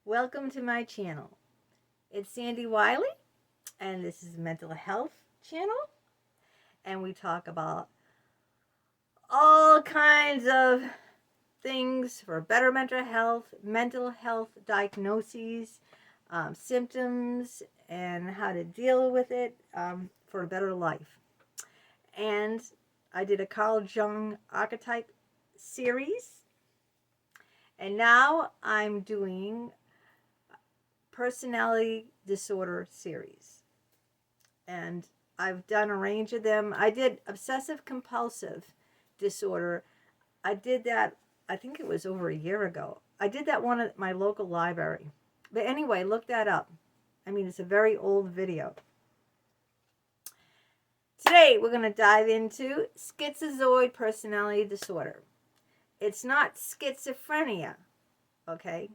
Welcome to my channel. It's Sandy Wiley, and this is a mental health channel, and we talk about all kinds of things for better mental health diagnoses, symptoms, and how to deal with it for a better life. And I did a Carl Jung archetype series, and now I'm doing personality disorder series. And I've done a range of them. I did obsessive compulsive disorder. I did that, I think it was over a year ago. I did that one at my local library. But anyway, look that up. I mean, it's a very old video. Today, we're going to dive into schizoid personality disorder. It's not schizophrenia, okay?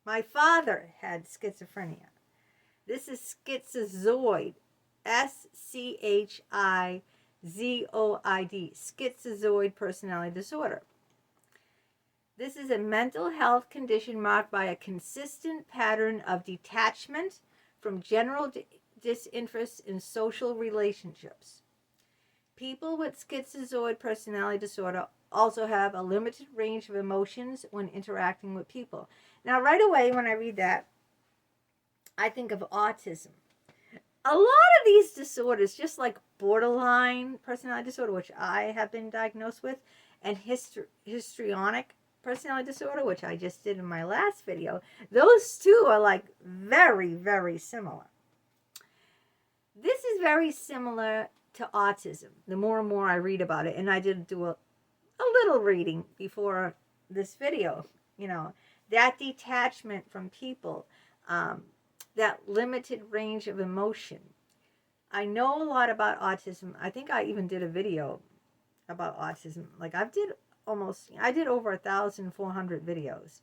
My father had schizophrenia. This is schizoid, Schizoid, schizoid personality disorder. This is a mental health condition marked by a consistent pattern of detachment from general disinterest in social relationships. People with schizoid personality disorder also have a limited range of emotions when interacting with people. Now, right away, when I read that, I think of autism. A lot of these disorders, just like borderline personality disorder, which I have been diagnosed with, and histrionic personality disorder, which I just did in my last video, those two are like very, very similar. This is very similar to autism, the more and more I read about it, and I did do a little reading before this video, that detachment from people, that limited range of emotion. I know a lot about autism. I think I even did a video about autism. Like I did over 1,400 videos.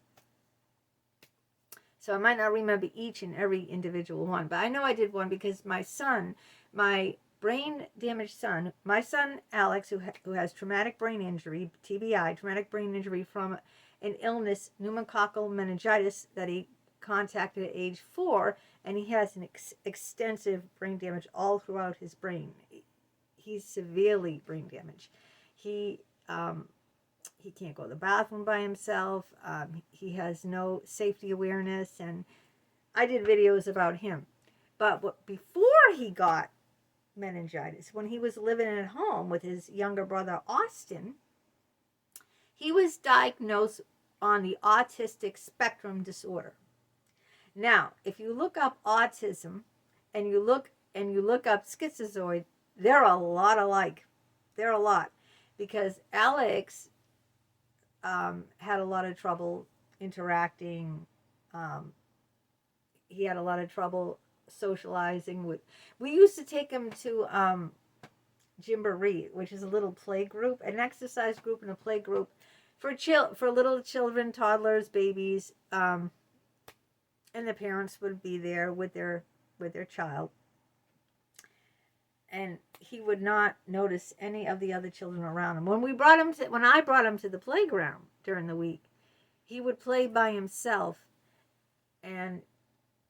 So I might not remember each and every individual one, but I know I did one because my son, my brain damaged son, my son Alex, who has traumatic brain injury, TBI, traumatic brain injury from an illness, pneumococcal meningitis, that he contacted at age 4, and he has an extensive brain damage all throughout his brain. He's severely brain damaged. He can't go to the bathroom by himself. He has no safety awareness, and I did videos about him. But before he got meningitis, when he was living at home with his younger brother Austin, he was diagnosed on the autistic spectrum disorder. Now, if you look up autism and you look up schizoid, they're a lot alike. They're a lot, because Alex had a lot of trouble interacting. He had a lot of trouble socializing with. We used to take him to Gymboree, which is a little play group, an exercise group and a play group for little children, toddlers, babies, and the parents would be there with their child. And he would not notice any of the other children around him. When I brought him to the playground during the week, he would play by himself, and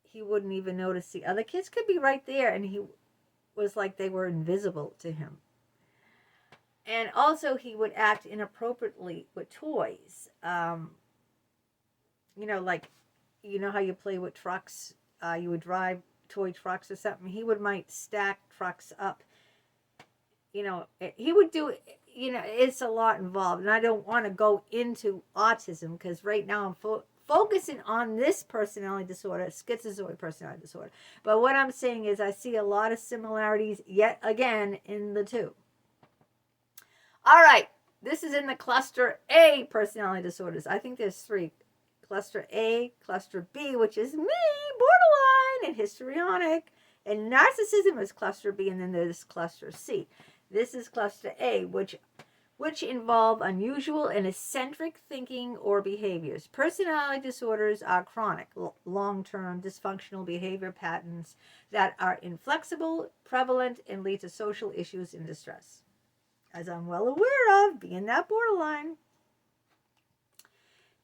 he wouldn't even notice the other kids could be right there, and he was like they were invisible to him. And also, he would act inappropriately with toys. Like, how you play with trucks? You would drive toy trucks or something. He might stack trucks up. He would do, it's a lot involved. And I don't want to go into autism, because right now I'm focusing on this personality disorder, schizoid personality disorder. But what I'm saying is I see a lot of similarities yet again in the two. All right, this is in the cluster A personality disorders. I think there's 3. Cluster A, cluster B, which is me, borderline, and histrionic, and narcissism is cluster B, and then there's cluster C. This is cluster A, which involve unusual and eccentric thinking or behaviors. Personality disorders are chronic, long-term dysfunctional behavior patterns that are inflexible, prevalent, and lead to social issues and distress, as I'm well aware of, being that borderline.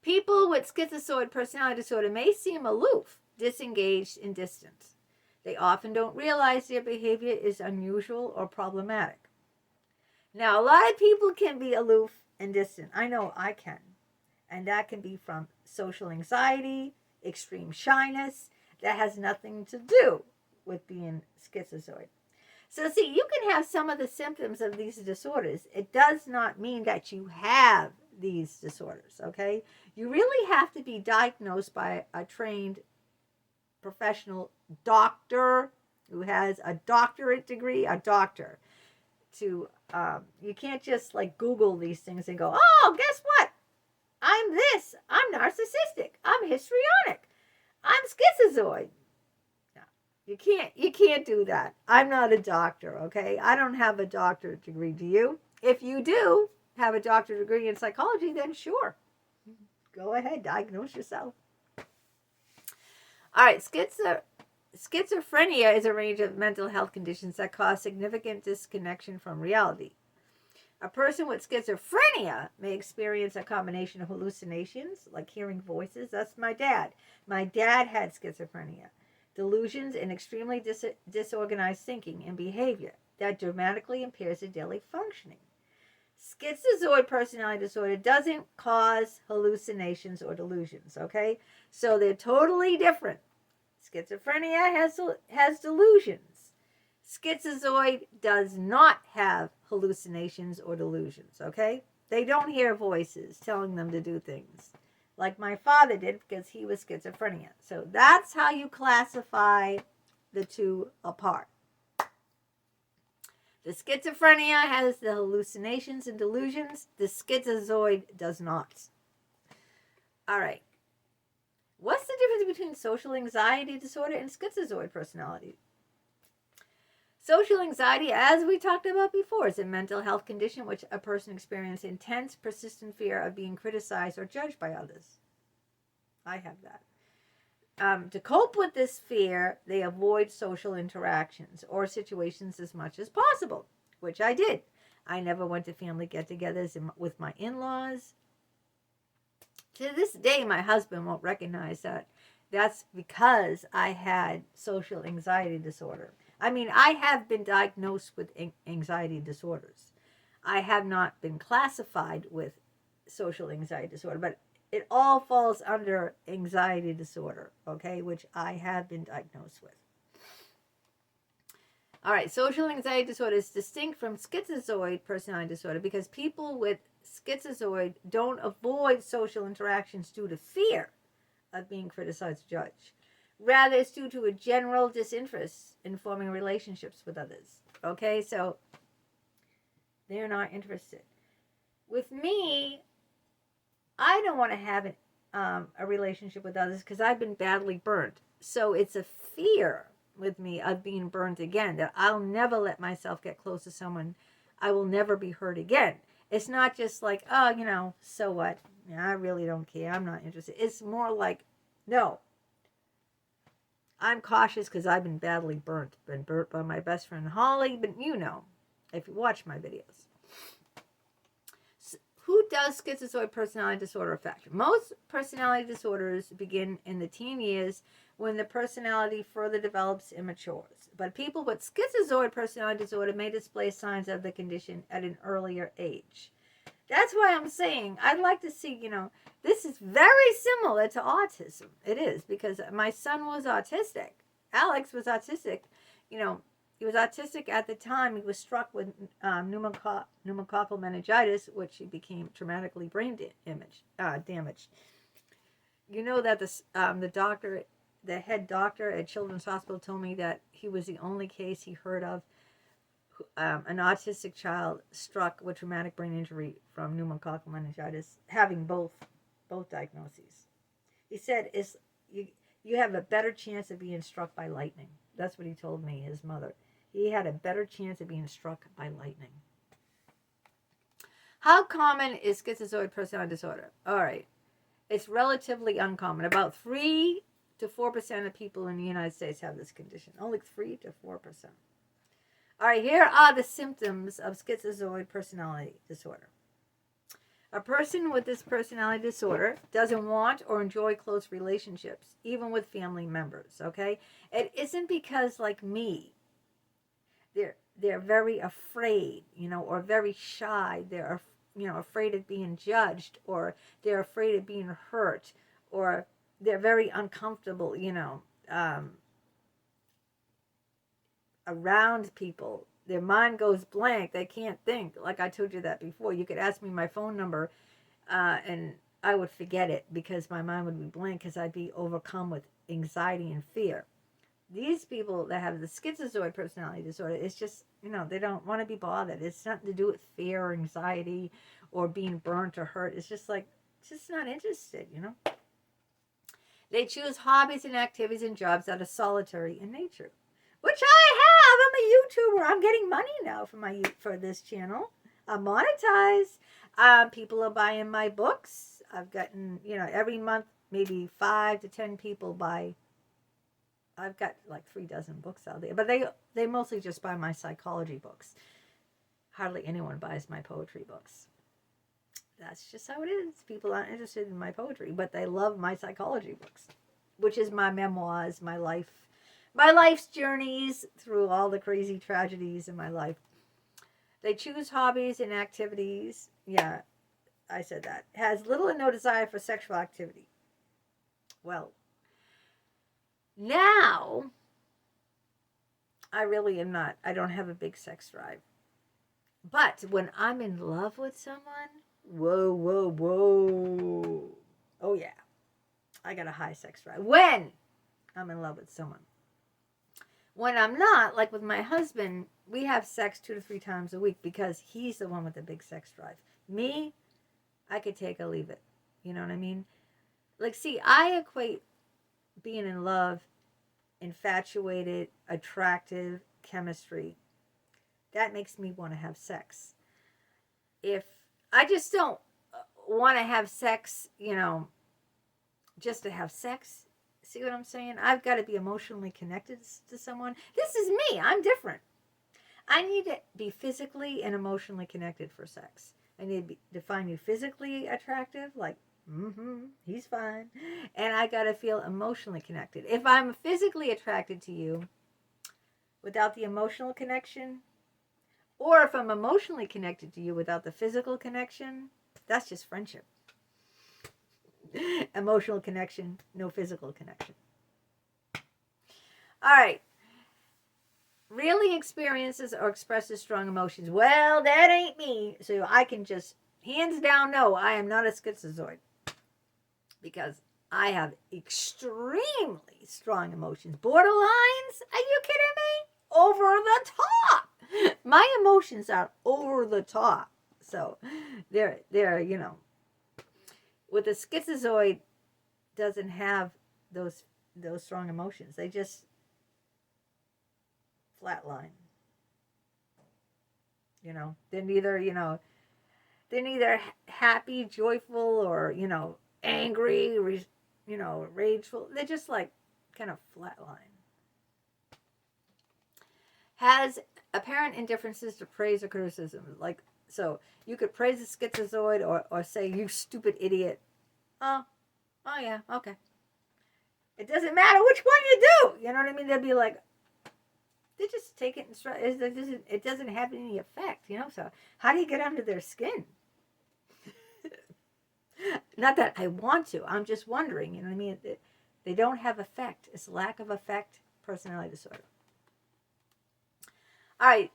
People with schizoid personality disorder may seem aloof, disengaged, and distant. They often don't realize their behavior is unusual or problematic. Now, a lot of people can be aloof and distant. I know I can. And that can be from social anxiety, extreme shyness. That has nothing to do with being schizoid. So, see, you can have some of the symptoms of these disorders. It does not mean that you have these disorders, okay? You really have to be diagnosed by a trained professional doctor who has a doctorate degree, a doctor. You can't just like Google these things and go, oh, guess what? I'm this. I'm narcissistic. I'm histrionic. I'm schizoid. No, you can't do that. I'm not a doctor, okay? I don't have a doctorate degree. Do you? If you do have a doctorate degree in psychology, then sure. Go ahead, diagnose yourself. All right, schizophrenia is a range of mental health conditions that cause significant disconnection from reality. A person with schizophrenia may experience a combination of hallucinations, like hearing voices. That's my dad. My dad had schizophrenia. Delusions and extremely disorganized thinking and behavior that dramatically impairs their daily functioning. Schizoid personality disorder doesn't cause hallucinations or delusions, okay? So they're totally different. Schizophrenia has delusions. Schizoid does not have hallucinations or delusions, okay? They don't hear voices telling them to do things like my father did because he was schizophrenia. So that's how you classify the two apart. The schizophrenia has the hallucinations and delusions. The schizoid does not. All right. What's the difference between social anxiety disorder and schizoid personality? Social anxiety, as we talked about before, is a mental health condition which a person experiences intense, persistent fear of being criticized or judged by others. I have that. To cope with this fear, they avoid social interactions or situations as much as possible, which I did. I never went to family get-togethers with my in-laws. To this day, my husband won't recognize that. That's because I had social anxiety disorder. I mean, I have been diagnosed with anxiety disorders. I have not been classified with social anxiety disorder, but it all falls under anxiety disorder, okay, which I have been diagnosed with. All right, social anxiety disorder is distinct from schizoid personality disorder because people with schizoid don't avoid social interactions due to fear of being criticized or judged. Rather, it's due to a general disinterest in forming relationships with others. Okay, so they're not interested. With me, I don't want to have a relationship with others because I've been badly burnt. So it's a fear with me of being burnt again, that I'll never let myself get close to someone. I will never be hurt again. It's not just like, oh, so what? Yeah, I really don't care. I'm not interested. It's more like, no. I'm cautious because I've been badly burnt. Been burnt by my best friend Holly, but if you watch my videos. Who does schizoid personality disorder affect? Most personality disorders begin in the teen years when the personality further develops and matures. But people with schizoid personality disorder may display signs of the condition at an earlier age. That's why I'm saying I'd like to see, this is very similar to autism. It is, because my son was autistic. Alex was autistic. He was autistic at the time. He was struck with pneumococcal meningitis, which he became traumatically brain damaged. You know that the head doctor at Children's Hospital told me that he was the only case he heard of an autistic child struck with traumatic brain injury from pneumococcal meningitis, having both diagnoses. He said, you have a better chance of being struck by lightning. That's what he told me, his mother. He had a better chance of being struck by lightning. How common is schizoid personality disorder? All right. It's relatively uncommon. About 3 to 4% of people in the United States have this condition. Only 3 to 4%. All right, here are the symptoms of schizoid personality disorder. A person with this personality disorder doesn't want or enjoy close relationships, even with family members, okay? It isn't because, like me, they're very afraid, or very shy. They're, afraid of being judged, or they're afraid of being hurt, or they're very uncomfortable, around people. Their mind goes blank. They can't think. Like I told you that before. You could ask me my phone number, and I would forget it because my mind would be blank because I'd be overcome with anxiety and fear. These people that have the schizoid personality disorder, it's just, they don't want to be bothered. It's nothing to do with fear or anxiety or being burnt or hurt. It's just like, just not interested, They choose hobbies and activities and jobs that are solitary in nature, which I have. I'm a YouTuber. I'm getting money now for this channel. I'm monetized. People are buying my books. I've gotten, every month, maybe 5 to 10 people buy. I've got like 3 dozen books out there, but they mostly just buy my psychology books. Hardly anyone buys my poetry books. That's just how it is. People aren't interested in my poetry, but they love my psychology books, which is my memoirs, my life's journeys through all the crazy tragedies in my life. They choose hobbies and activities. Yeah, I said that. Has little or no desire for sexual activity. Well, now, I really am not. I don't have a big sex drive. But when I'm in love with someone, whoa, whoa, whoa. Oh, yeah. I got a high sex drive. When I'm in love with someone. When I'm not, like with my husband, we have sex 2 to 3 times a week because he's the one with the big sex drive. Me, I could take or leave it. You know what I mean? Like, see, I equate being in love, infatuated, attractive, chemistry. That makes me want to have sex. If I just don't want to have sex, just to have sex. See what I'm saying? I've got to be emotionally connected to someone. This is me. I'm different. I need to be physically and emotionally connected for sex. I need to find you physically attractive, like, he's fine. And I got to feel emotionally connected. If I'm physically attracted to you without the emotional connection, or if I'm emotionally connected to you without the physical connection, that's just friendship. Emotional connection, no physical connection. All right. Really experiences or expresses strong emotions. Well, that ain't me. So I can just, hands down, no, I am not a schizoid. Because I have extremely strong emotions. Borderlines? Are you kidding me? Over the top. My emotions are over the top. So they're with a schizoid doesn't have those strong emotions. They just flatline. They're neither happy, joyful, or angry, rageful. They're just like kind of flatline. Has apparent indifferences to praise or criticism. Like, so you could praise a schizoid or say, you stupid idiot. Oh yeah, okay. It doesn't matter which one you do. You know what I mean? They'll be like, they just take it and it doesn't have any effect, So how do you get under their skin? Not that I want to. I'm just wondering, you know what I mean? They don't have effect. It's lack of effect, personality disorder. All right,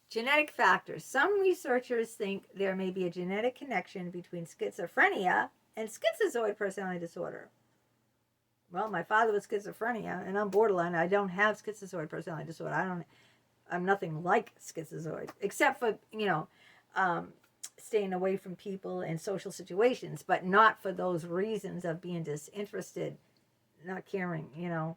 genetic factors. Some researchers think there may be a genetic connection between schizophrenia and schizoid personality disorder. Well, my father was schizophrenia, and I'm borderline. I don't have schizoid personality disorder. I'm nothing like schizoid, except for, staying away from people and social situations, but not for those reasons of being disinterested, not caring, Here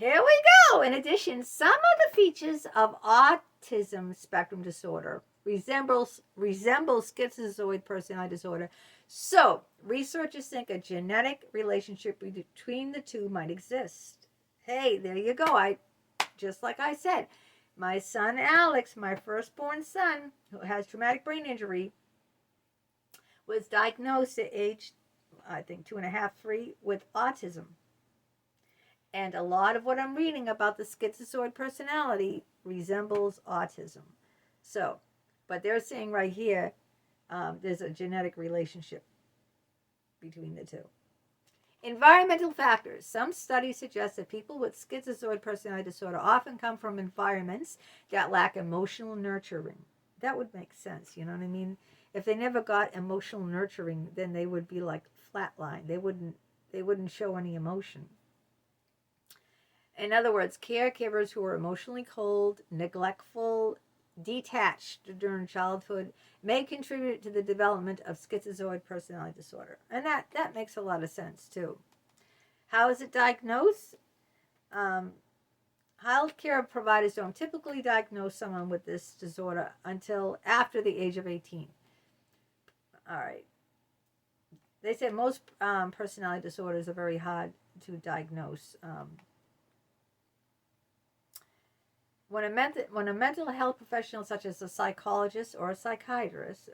we go. In addition, some of the features of autism spectrum disorder resembles schizoid personality disorder. So, researchers think a genetic relationship between the two might exist. Hey, there you go. Just like I said, My son Alex, my firstborn son, who has traumatic brain injury, was diagnosed at age, I think, 2.5, 3, with autism. And a lot of what I'm reading about the schizoid personality resembles autism. So, but they're saying right here, there's a genetic relationship between the two. Environmental factors. Some studies suggest that people with schizoid personality disorder often come from environments that lack emotional nurturing. That would make sense, you know what I mean? If they never got emotional nurturing, then they would be like flatline. They wouldn't show any emotion. In other words, caregivers who are emotionally cold, neglectful, detached during childhood may contribute to the development of schizoid personality disorder. And that makes a lot of sense too. How is it diagnosed? Healthcare providers don't typically diagnose someone with this disorder until after the age of 18. All right. They said most personality disorders are very hard to diagnose. When a mental health professional, such as a psychologist or a psychiatrist,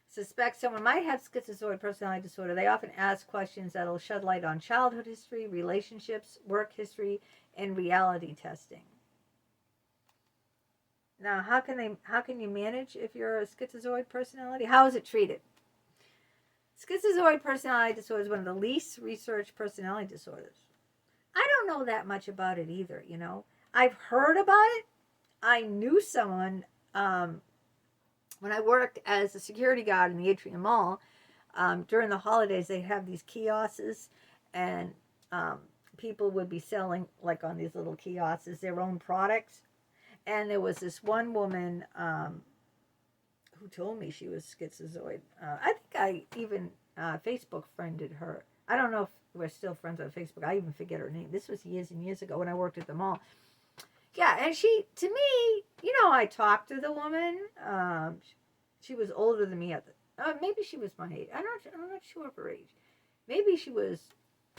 suspects someone might have schizoid personality disorder, they often ask questions that will shed light on childhood history, relationships, work history, and reality testing. Now, how can you manage if you're a schizoid personality? How is it treated? Schizoid personality disorder is one of the least researched personality disorders. I don't know that much about it either, you know. I've heard about it. I knew someone when I worked as a security guard in the Atrium Mall. During the holidays, they have these kiosks, and people would be selling, like on these little kiosks, their own products. And there was this one woman who told me she was schizoid. I think I even Facebook friended her. I don't know if we're still friends on Facebook. I even forget her name. This was years and years ago when I worked at the mall. Yeah, and she, to me, you know, I talked to the woman. She was older than me at the. Maybe she was my age. I'm not sure of her age. Maybe she was.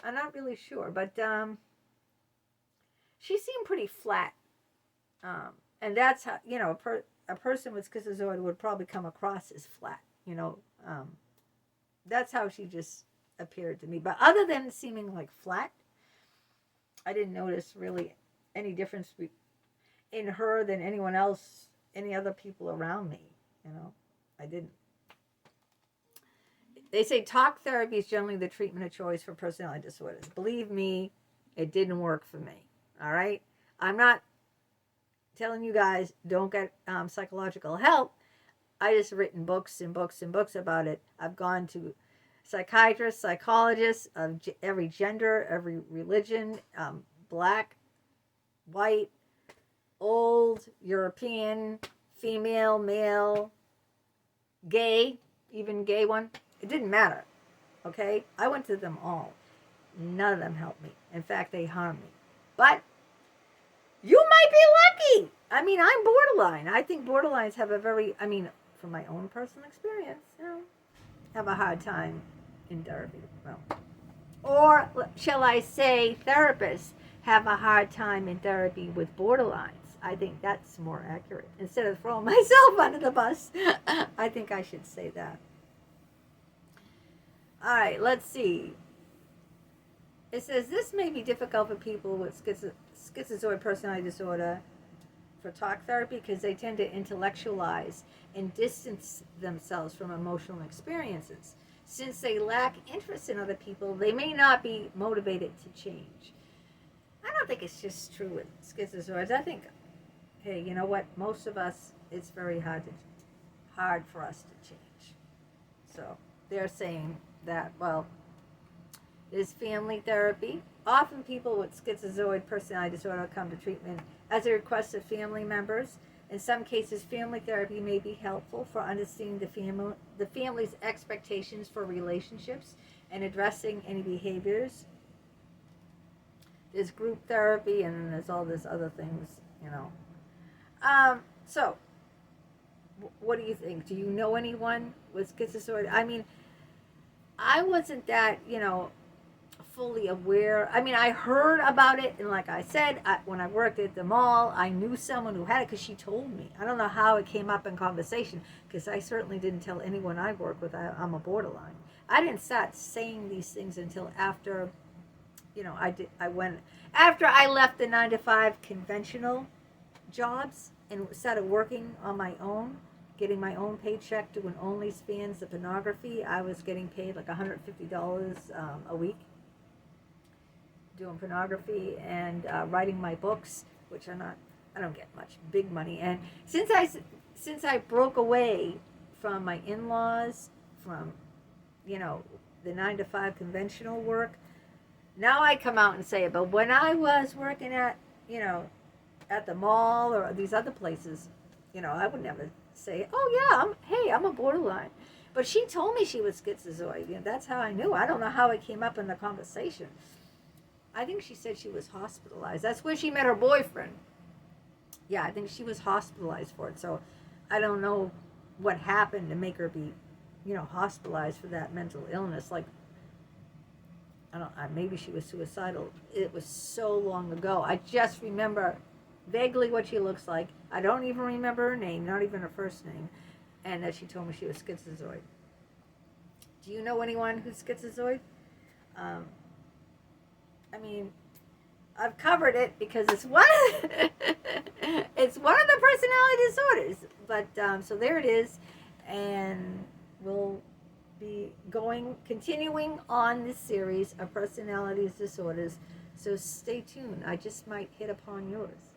I'm not really sure, but she seemed pretty flat. And that's how, you know, a person with schizoid would probably come across as flat. You know, that's how she just appeared to me. But other than seeming like flat, I didn't notice really any difference in her than anyone else, any other people around me. You know, I didn't. They say talk therapy is generally the treatment of choice for personality disorders. Believe me, it didn't work for me. All right? I'm not telling you guys don't get psychological help. I just written books and books and books about it. I've gone to psychiatrists, psychologists of every gender, every religion, black, white, old, European, female, male, gay, even gay one. It didn't matter. Okay? I went to them all. None of them helped me. In fact, they harmed me. But you might be lucky. I mean, I'm borderline. I think borderlines have a very, I mean, from my own personal experience, you know, have a hard time in therapy. Well, or shall I say, therapists have a hard time in therapy with borderlines. I think that's more accurate. Instead of throwing myself under the bus, I think I should say that. All right, let's see. It says this may be difficult for people with schizoid personality disorder for talk therapy because they tend to intellectualize and distance themselves from emotional experiences. Since they lack interest in other people, they may not be motivated to change. I don't think it's just true with schizoids. I think, hey, you know what? Most of us, it's very hard for us to change. So they're saying that, well, there's family therapy. Often people with schizoid personality disorder come to treatment as a request of family members. In some cases, family therapy may be helpful for understanding the family's expectations for relationships and addressing any behaviors. There's group therapy, and then there's all this other things, you know. So, what do you think? Do you know anyone with schizoid? I mean, I wasn't that, you know, fully aware. I mean, I heard about it, and like I said, when I worked at the mall, I knew someone who had it because she told me. I don't know how it came up in conversation, because I certainly didn't tell anyone I work with I'm a borderline. I didn't start saying these things until after, I went after I left the 9 to 5 conventional jobs and started working on my own, getting my own paycheck, doing OnlyFans, the pornography. I was getting paid like $150 a week doing pornography and writing my books, which I don't get much big money. And since I broke away from my in-laws, from the 9 to 5 conventional work, now I come out and say it. But when I was working at at the mall or these other places, I would never say, "Oh yeah, I'm a borderline." But she told me she was schizoid. That's how I knew. I don't know how it came up in the conversation. I think she said she was hospitalized. That's where she met her boyfriend. Yeah, I think she was hospitalized for it. So I don't know what happened to make her be, hospitalized for that mental illness. Like, maybe she was suicidal. It was so long ago. I just remember vaguely what she looks like. I don't even remember her name, not even her first name, and that she told me she was schizoid. Do you know anyone who's schizoid? I mean, I've covered it because it's one of it's one of the personality disorders. But so there it is, and we'll be continuing on this series of personality disorders. So stay tuned. I just might hit upon yours.